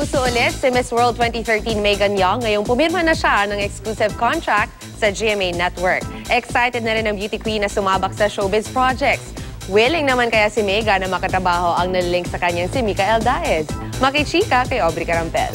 kapuso ulit si Miss World 2013 Megan Young. Ngayong pumirma na siya ng exclusive contract sa GMA Network. Excited na rin ang beauty queen na sumabak sa showbiz projects. Willing naman kaya si Megan na makatrabaho ang nalilink sa kanyang si Micael Daez. Makichika kay Aubrey Carampel.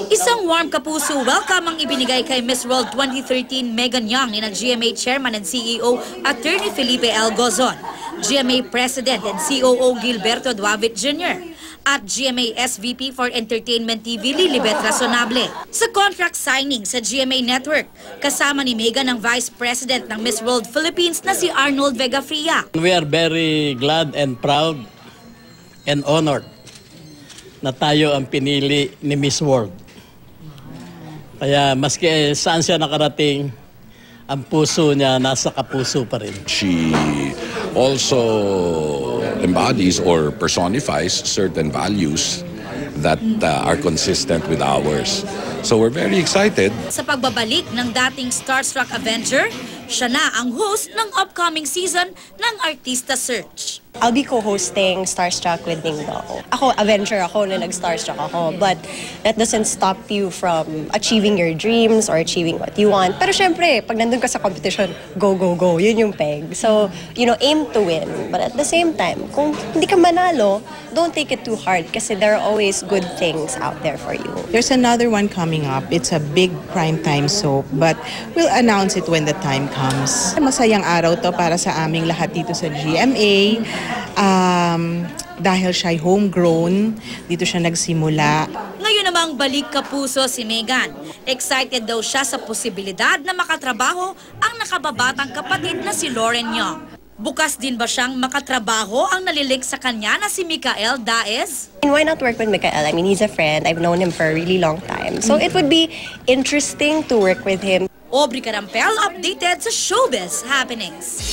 Isang warm kapuso welcome ang ibinigay kay Miss World 2013 Megan Young ni GMA Chairman and CEO Attorney Felipe L. Gozon, GMA President and COO Gilberto Duavit Jr. at GMA SVP for Entertainment TV Lilibet Razonable. Sa contract signing sa GMA Network, kasama ni Megan ang Vice President ng Miss World Philippines na si Arnold Vegafria. We are very glad and proud and honored na tayo ang pinili ni Miss World. Kaya maski saan siya nakarating, ang puso niya nasa kapuso pa rin. She also embodies or personifies certain values that are consistent with ours. So we're very excited. Sa pagbabalik ng dating starstruck Avenger, siya na ang host ng upcoming season ng Artista Search. I'll be co-hosting Starstruck with Ding Dong. Ako, Avenger ako na nag-Starstruck ako. But that doesn't stop you from achieving your dreams or achieving what you want. Pero syempre, pag nandun ka sa competition, go, go, go. Yun yung peg. So, aim to win. But at the same time, kung hindi ka manalo, don't take it too hard kasi there are always good things out there for you. There's another one coming up. It's a big primetime soap, but we'll announce it when the time comes. Masayang araw to para sa aming lahat dito sa GMA. Dahil siya'y homegrown, dito siya nagsimula. Ngayon namang balik kapuso si Megan. Excited daw siya sa posibilidad na makatrabaho ang nakababatang kapatid na si Lauren Young. Bukas din ba siyang makatrabaho ang nalilik sa kanya na si Micael Daez? Why not work with Micael? I mean, he's a friend. I've known him for a really long time. So it would be interesting to work with him. Aubrey Carampel updated sa Showbiz Happenings.